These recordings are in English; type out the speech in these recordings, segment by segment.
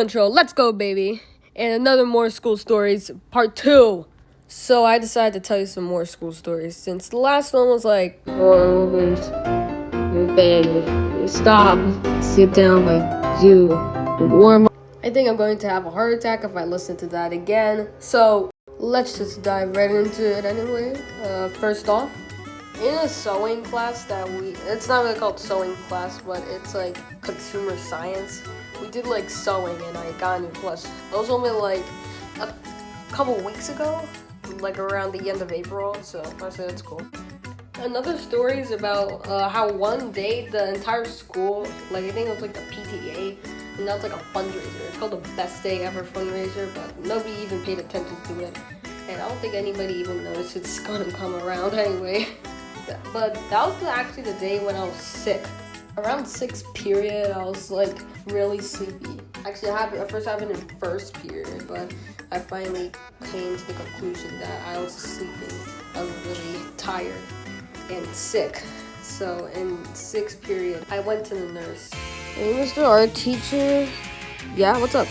intro. Let's go, baby. And another more school stories, part 2. So I decided to tell you some more school stories since the last one was like, stop, sit down, like you warm up. I think I'm going to have a heart attack if I listen to that again. So let's just dive right into it anyway. First off, in a sewing class it's not really called sewing class, but it's like consumer science. We did like sewing and I got a new plus. That was only like a couple weeks ago, like around the end of April, so I say that's cool. Another story is about how one day the entire school, like I think it was like the PTA, and that was like a fundraiser. It's called the best day ever fundraiser, but nobody even paid attention to it. And I don't think anybody even noticed it's gonna come around anyway. But that was actually the day when I was sick. Around 6th period, I was like really sleepy. Actually, it first happened in 1st period, but I finally came to the conclusion that I was sleeping. I was really tired and sick. So in 6th period, I went to the nurse. Hey, Mr. Art teacher. Yeah, what's up?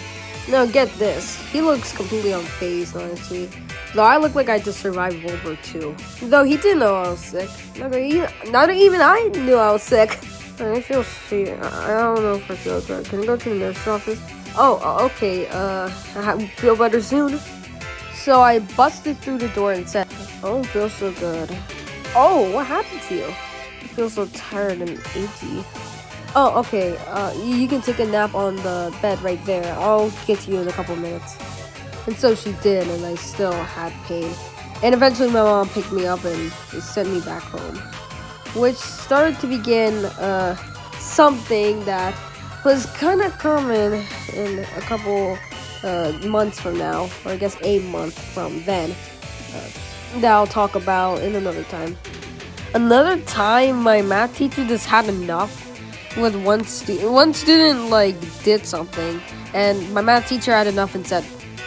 Now get this. He looks completely unfazed, honestly. Though I look like I just survived World War II. Though he didn't know I was sick. Not even I knew I was sick. I feel sick. I don't know if I feel good. Can I go to the nurse's office? Oh, okay. I feel better soon. So I busted through the door and said, I don't feel so good. Oh, what happened to you? I feel so tired and achy. Oh, okay. You can take a nap on the bed right there. I'll get to you in a couple minutes. And so she did, and I still had pain. And eventually my mom picked me up and sent me back home. Which started to begin something that was kind of common in a couple months from now. Or I guess a month from then. That I'll talk about in another time. Another time, my math teacher just had enough with one student. One student, like, did something. And my math teacher had enough and said,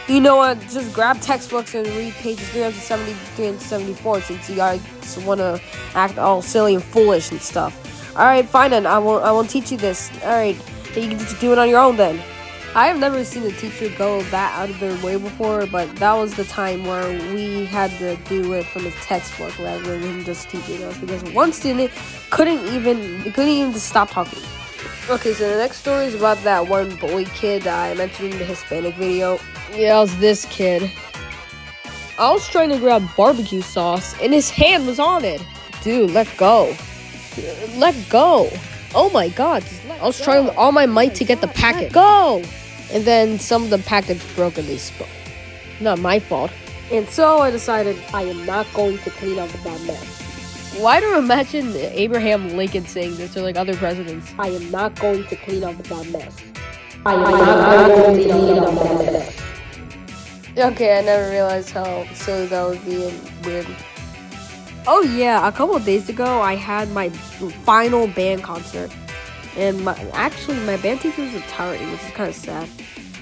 you know what, just grab textbooks and read pages 370 to 374 since you guys want to act all silly and foolish and stuff. Alright, fine then, I won't teach you this. Alright, you can just do it on your own then. I have never seen a teacher go that out of their way before, but that was the time where we had to do it from the textbook rather than him just teaching us, because one student couldn't even just stop talking. Okay, so the next story is about that one boy kid that I mentioned in the Hispanic video. Yeah, it was this kid. I was trying to grab barbecue sauce, and his hand was on it. Dude, let go. Let go. Oh my god. I was trying with all my might to get the packet. Go! And then some of the packets broke and they spoke. Not my fault. And so I decided I am not going to clean up that mess. Why do I imagine Abraham Lincoln saying this, or like other presidents? I am not going to clean up that mess. I am not going to clean up that mess. Okay, I never realized how silly that would be and weird. Oh yeah, a couple of days ago, I had my final band concert. And my band teacher was retiring, which is kind of sad.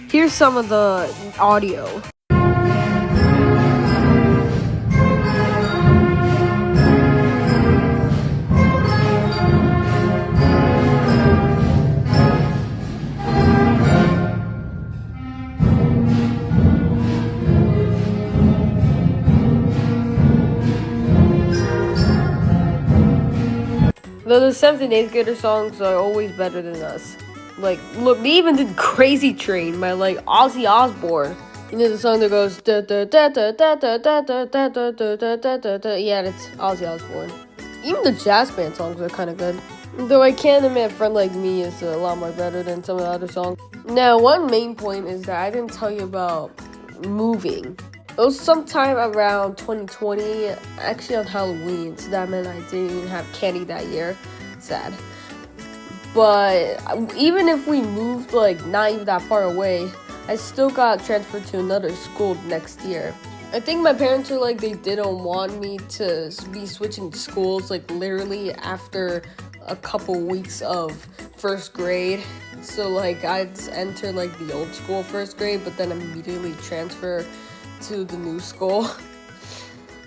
Here's some of the audio. Though the 7th and 8th grader songs are always better than us. Like, look, they even did Crazy Train by, like, Ozzy Osbourne. You know the song that goes da da da da da da da da da da da da da da da. Yeah, it's Ozzy Osbourne. Even the jazz band songs are kind of good. Though I can't admit Friend Like Me is a lot more better than some of the other songs. Now, one main point is that I didn't tell you about moving. It was sometime around 2020, actually on Halloween, so that meant I didn't even have candy that year. Sad. But even if we moved, like, not even that far away, I still got transferred to another school next year. I think my parents were like, they didn't want me to be switching schools, like, literally after a couple weeks of 1st grade. So, like, I'd enter, like, the old school 1st grade, but then immediately transfer to the new school.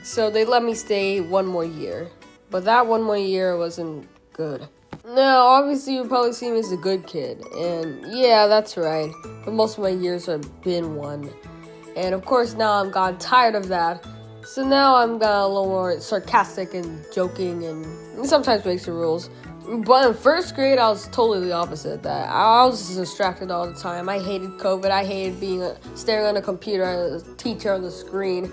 So they let me stay one more year. But that one more year wasn't good. Now, obviously, you probably see me as a good kid, and yeah, that's right. But most of my years have been one. And of course, now I'm gotten tired of that. So now I'm a little more sarcastic and joking and sometimes makes the rules. But in first grade, I was totally the opposite of that. I was just distracted all the time. I hated COVID. I hated staring on a computer at a teacher on the screen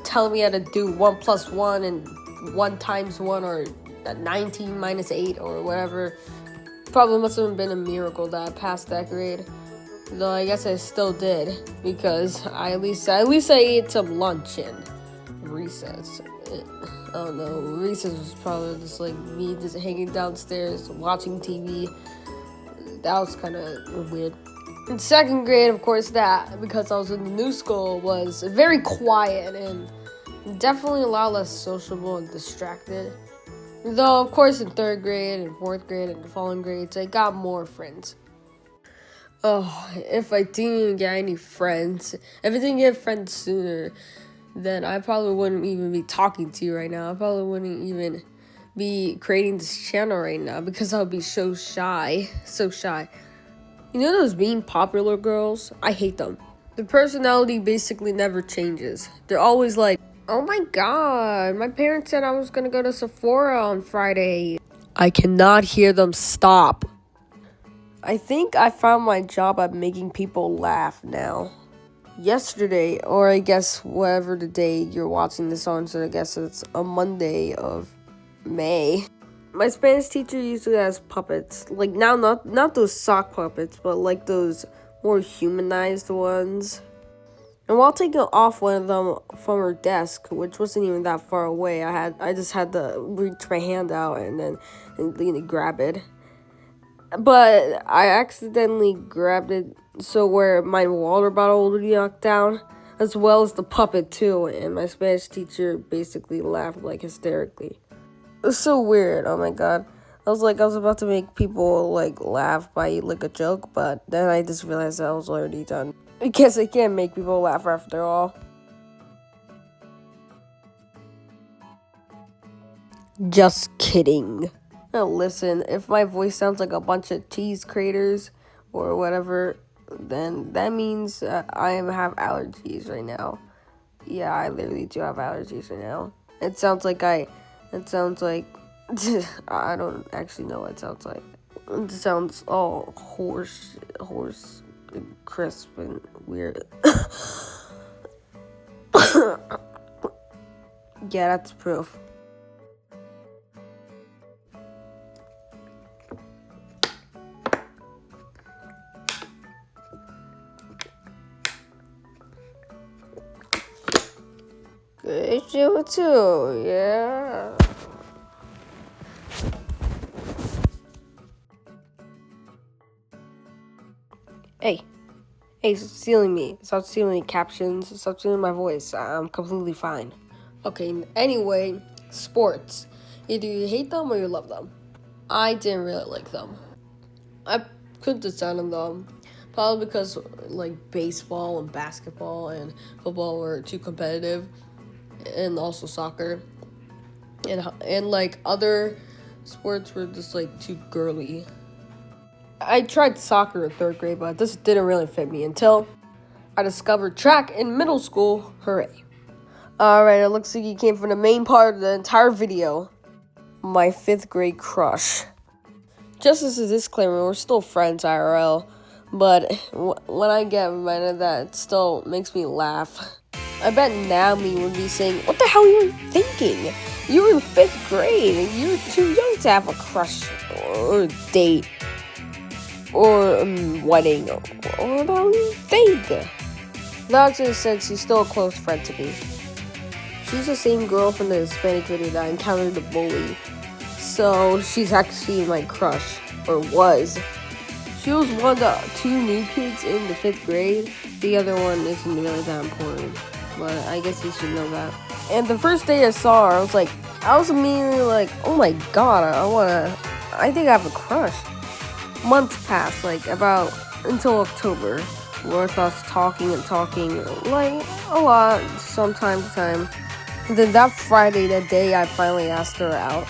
telling me how to do 1 plus 1 and 1 times 1 or 19 minus 8 or whatever. Probably must have been a miracle that I passed that grade. Though I guess I still did, because at least I ate some lunch and recess. I don't know, recess was probably just like me just hanging downstairs watching TV. That was kind of weird. In second grade, of course, that, because I was in the new school, was very quiet and definitely a lot less sociable and distracted. Though, of course, in third grade and fourth grade and the following grades, I got more friends. Oh, if I didn't get any friends, if I didn't get friends sooner, then I probably wouldn't even be talking to you right now. I probably wouldn't even be creating this channel right now because I would be so shy. So shy. You know those being popular girls? I hate them. Their personality basically never changes. They're always like, oh my god, my parents said I was gonna go to Sephora on Friday. I cannot hear them stop. I think I found my job at making people laugh now. Yesterday, or I guess whatever the day you're watching this on, so I guess it's a Monday of May. My Spanish teacher usually has puppets. Like now, not those sock puppets, but like those more humanized ones. And while taking off one of them from her desk, which wasn't even that far away, I just had to reach my hand out and grab it. But I accidentally grabbed it so where my water bottle would be knocked down, as well as the puppet too, and my Spanish teacher basically laughed like hysterically. It was so weird, oh my god. I was about to make people like laugh by like a joke, but then I just realized that I was already done. I guess I can't make people laugh after all. Just kidding. Now listen, if my voice sounds like a bunch of cheese craters or whatever, then that means I have allergies right now. Yeah, I literally do have allergies right now. It sounds like I don't actually know what it sounds like. It sounds all hoarse, and crisp and weird. Yeah, that's proof. Good issue too, yeah. Hey, stop stealing me. Stop stealing captions. Stop stealing my voice. I'm completely fine. Okay, anyway, sports. Either you hate them or you love them. I didn't really like them. I couldn't decide on them. Probably because like baseball and basketball and football were too competitive. And also soccer. And like other sports were just like too girly. I tried soccer in third grade, but this didn't really fit me until I discovered track in middle school. Hooray. Alright, it looks like you came from the main part of the entire video. My 5th grade crush. Just as a disclaimer, we're still friends IRL, but when I get reminded of that, it still makes me laugh. I bet Naomi would be saying, what the hell are you thinking? You were in 5th grade and you were too young to have a crush or a date. Or wedding, or what do you think? That actually said she's still a close friend to me. She's the same girl from the Hispanic video that I encountered the bully. So she's actually my crush, or was. She was one of the 2 new kids in the 5th grade. The other one isn't really that important, but I guess you should know that. And the first day I saw her, I was immediately like, oh my god, I think I have a crush. Months passed, until October, with us talking, like, a lot, from time to time. And then that Friday, that day, I finally asked her out.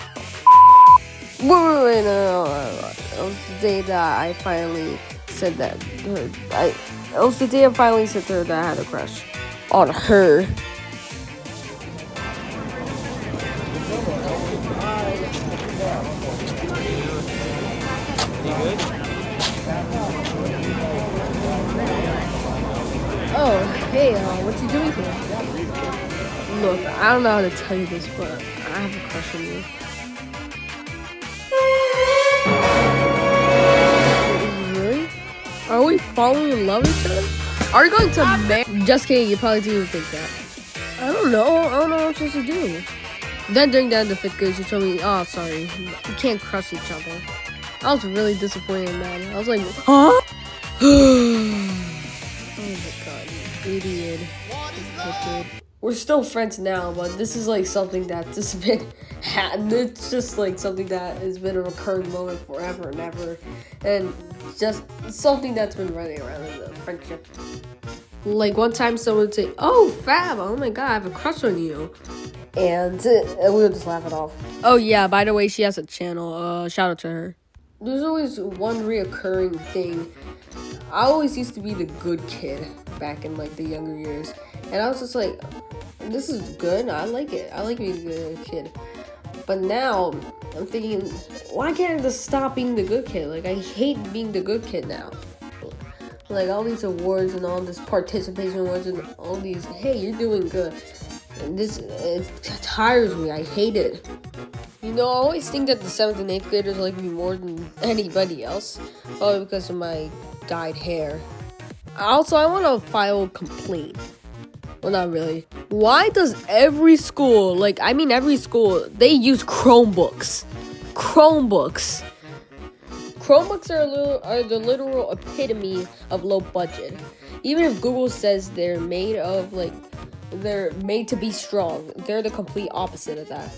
Wait, no. It was the day that I finally said that. It was the day I finally said to her that I had a crush on her. Oh, hey, what you doing here? Look, I don't know how to tell you this, but I have a crush on you. Really? Are we falling in love with each other? Are we going to marry? Just kidding, you probably didn't even think that. I don't know what I'm supposed to do. Then during the end of 5th grade, she told me, oh, sorry, we can't crush each other. I was really disappointed, man. I was like, huh? Oh my god, you idiot. We're still friends now, but this is like something that just been it's just like something that has been a recurring moment forever and ever, and just something that's been running around in the friendship. Like one time someone would say, oh Fab, oh my god, I have a crush on you, and we would just laugh it off. Oh yeah, by the way, she has a channel, shout out to her. There's always one reoccurring thing. I always used to be the good kid back in like the younger years, and I was just like, this is good, I like it, I like being a good kid. But now I'm thinking, why can't I just stop being the good kid? Like, I hate being the good kid now. Like all these awards and all this participation awards and all these, hey, you're doing good, and it tires me. I hate it. You know, I always think that the 7th and 8th graders like me more than anybody else, probably because of my dyed hair. Also, I want to file a complaint. Well, not really. Why does every school, they use Chromebooks? Chromebooks are the literal epitome of low budget. Even if Google says they're made to be strong, they're the complete opposite of that.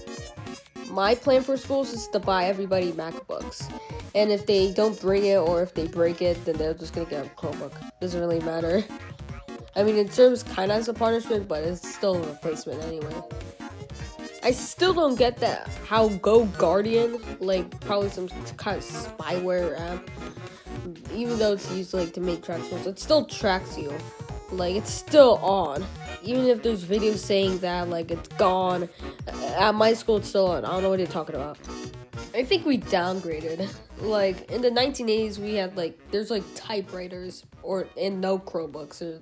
My plan for schools is to buy everybody MacBooks. And if they don't bring it or if they break it, then they're just gonna get a Chromebook. Doesn't really matter. I mean, it serves kind of as a punishment, but it's still a replacement anyway. I still don't get that. How Go Guardian, like probably some kind of spyware app, even though it's used like to make tracks, it still tracks you. Like it's still on. Even if there's videos saying that like it's gone, at my school it's still on. I don't know what you're talking about. I think we downgraded. Like in the 1980s, we had there's typewriters and no Chromebooks or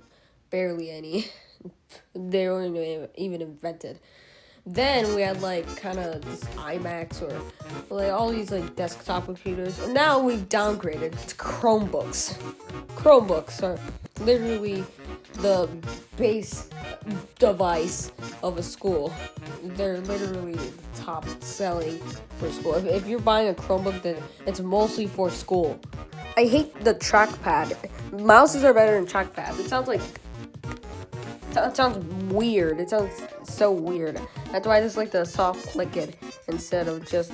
barely any. They weren't even invented. Then we had kind of this iMacs or all these desktop computers, and now we've downgraded to Chromebooks. Chromebooks are literally the base device of a school. They're literally the top selling for school. If you're buying a Chromebook, then it's mostly for school. I hate the trackpad. Mouses are better than trackpads. It sounds weird. It sounds so weird. That's why I just like to soft click it instead of just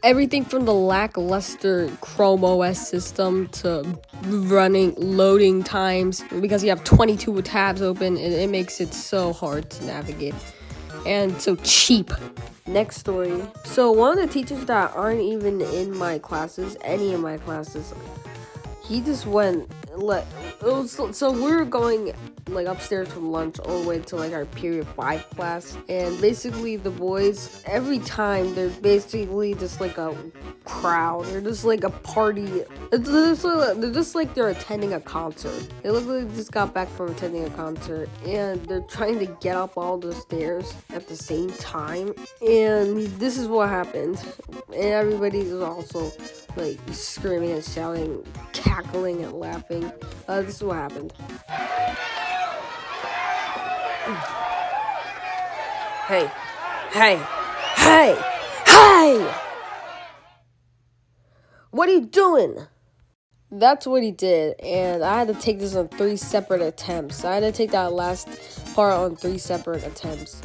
everything from the lackluster Chrome OS system to loading times, because you have 22 tabs open, and it makes it so hard to navigate and so cheap. Next story. So one of the teachers that aren't even in my classes, any of my classes, he just went so we were going upstairs from lunch all the way to our period 5 class, and basically the boys, every time they're basically just a crowd, they're just a party. They're just they're attending a concert. They look like they just got back from attending a concert, and they're trying to get up all the stairs at the same time, and this is what happened. And everybody's also screaming and shouting, cackling and laughing. This is what happened. Hey! What are you doing? That's what he did, and I had to take this on 3 separate attempts. I had to take that last part on 3 separate attempts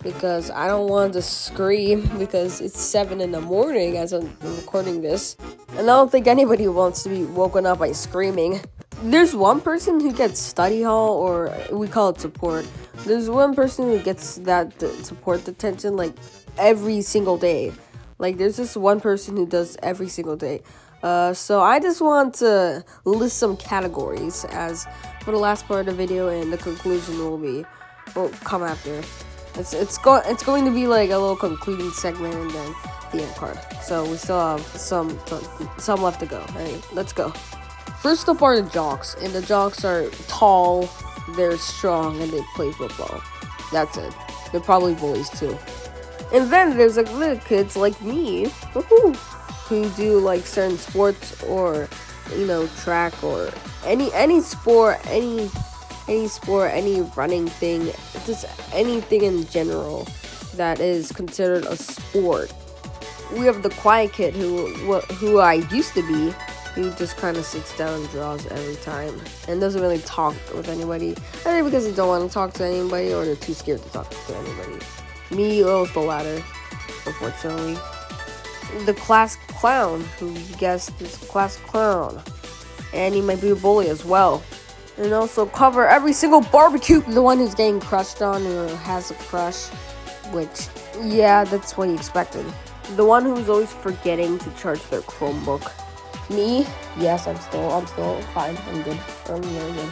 because I don't want to scream, because it's 7 in the morning as I'm recording this, and I don't think anybody wants to be woken up by screaming. There's one person who gets study hall, or we call it support. There's one person who gets that support detention like every single day. Like there's this one person who does every single day. So I just want to list some categories as for the last part of the video, and the conclusion will come after. It's going to be like a little concluding segment and then the end card. So we still have some left to go. Alright, let's go. First up are the jocks, and the jocks are tall, they're strong, and they play football. That's it. They're probably bullies too. And then there's like little kids like me, who do like certain sports, or track, or any sport, any running thing, just anything in general that is considered a sport. We have the quiet kid who I used to be, who just kind of sits down and draws every time and doesn't really talk with anybody. I think because they don't want to talk to anybody, or they're too scared to talk to anybody. Me, it was the latter, unfortunately. The class clown, who you guessed is class clown, and he might be a bully as well. And also cover every single barbecue. The one who's getting crushed on, or has a crush, which, yeah, that's what he expected. The one who's always forgetting to charge their Chromebook. Me? Yes, I'm still fine. I'm good. I'm really good.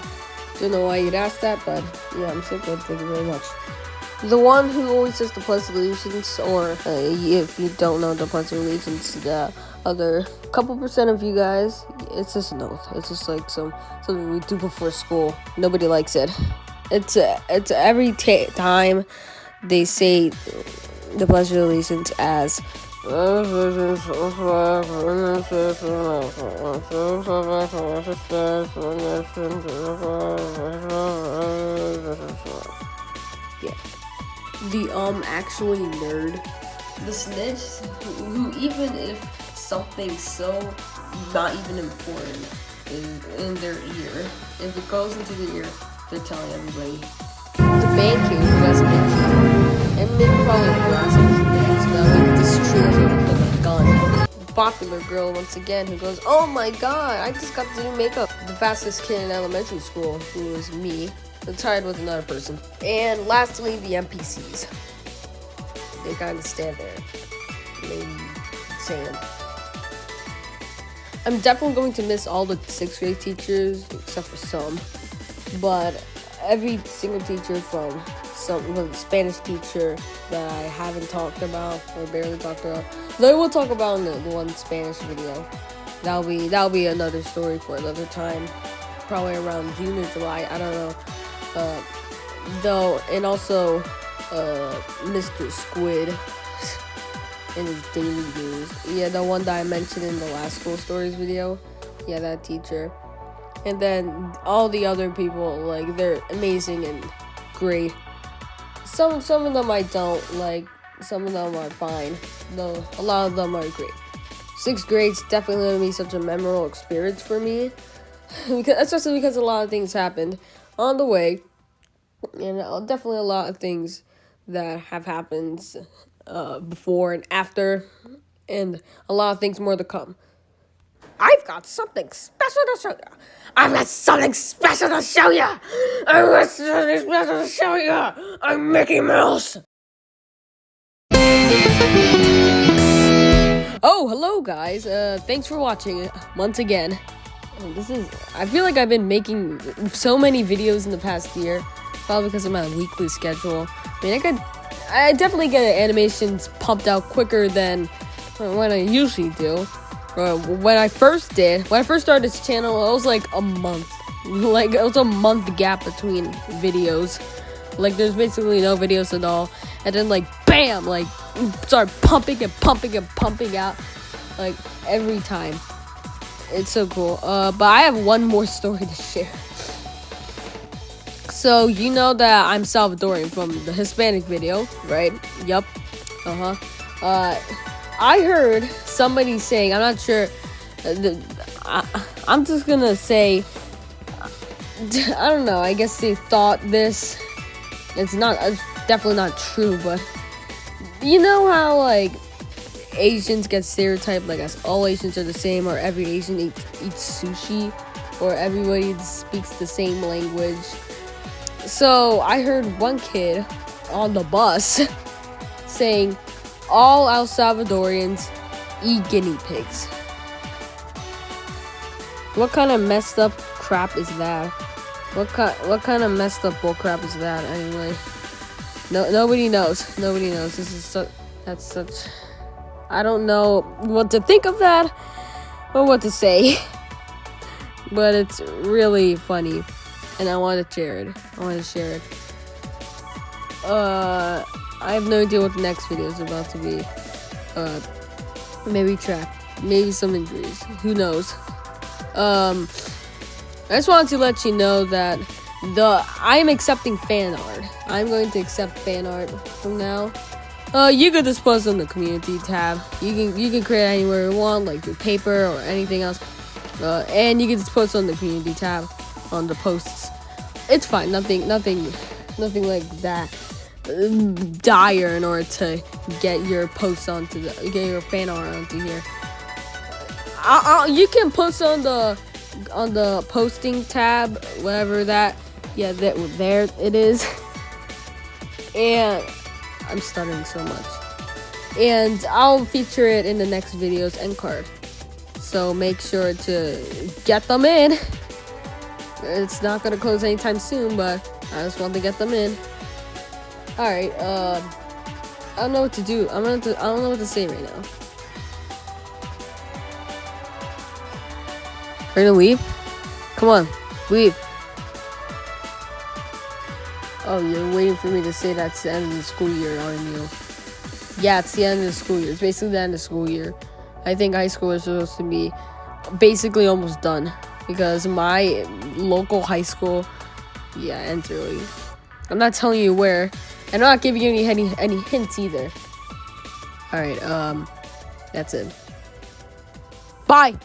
Don't know why you'd ask that, but yeah, I'm still good. Thank you very much. The one who always says the Pledge of Allegiance, or if you don't know the Pledge of Allegiance, the other couple percent of you guys, it's just an oath. It's just like something we do before school. Nobody likes it. It's every time they say the Pledge of Allegiance as yeah. The actually nerd, the snitch, who even if something so not even important is in their ear, if it goes into the ear, they're telling everybody. The band kid who has a big key, and maybe probably a glass of this tree with a gun. The popular girl once again, who goes, "Oh my god, I just got to do makeup." The fastest kid in elementary school, who was me, tied with another person. And lastly, the NPCs. They kind of stand there, maybe saying. I'm definitely going to miss all the 6th grade teachers, except for some. But every single teacher from the Spanish teacher that I haven't talked about, or barely talked about, they will talk about in the one Spanish video. That'll be another story for another time. Probably around June or July, I don't know. Though, and also Mr. Squid in his daily news. Yeah, the one that I mentioned in the last school stories video. Yeah, that teacher. And then all the other people, like, they're amazing and great. Some of them I don't like. Some of them are fine. Though a lot of them are great. 6th grade's definitely going to be such a memorable experience for me. Especially because a lot of things happened on the way, and definitely a lot of things that have happened before and after, and a lot of things more to come. I've got something special to show you. I'm Mickey Mouse. Oh, hello guys. Thanks for watching once again. I feel like I've been making so many videos in the past year, probably because of my weekly schedule. I mean, I definitely get animations pumped out quicker than what I usually do. When I first started this channel, it was like a month. Like, it was a month gap between videos. Like, there's basically no videos at all. And then, like, bam! Like, start pumping out, like, every time. It's so cool. But I have one more story to share. So, you know that I'm Salvadorian from the Hispanic video, right? Yup. I heard somebody saying, I'm not sure, I'm just gonna say, I don't know, I guess they thought this, it's definitely not true, but you know how, like, Asians get stereotyped, like, as all Asians are the same, or every Asian eats sushi? or everybody speaks the same language. So I heard one kid on the bus saying, all El Salvadorians eat guinea pigs. What kind of messed up crap is that? What kind of messed up bull crap is that anyway? Nobody knows. That's such. I don't know what to think of that or what to say, but it's really funny, and I want to share it. I have no idea what the next video is about to be. Maybe trap, maybe some injuries. Who knows? I just wanted to let you know that I'm accepting fan art. I'm going to accept fan art from now. You can just post on the community tab. You can create anywhere you want, like your paper or anything else. And you can just post on the community tab on the posts. It's fine. Nothing like that dire in order to get your posts get your fan art onto here. You can post on the posting tab, whatever that. Yeah, there it is. And I'm stuttering so much. And I'll feature it in the next video's end card. So make sure to get them in. It's not gonna close anytime soon, but I just want to get them in. Alright, I don't know what to do. I don't know what to say right now. We're gonna leave? Come on, leave. Oh, you're waiting for me to say that's the end of the school year, aren't you? Yeah, it's the end of the school year. It's basically the end of the school year. I think high school is supposed to be basically almost done, because my local high school, yeah, ends early. I'm not telling you where, and I'm not giving you any hints either. Alright, that's it. Bye!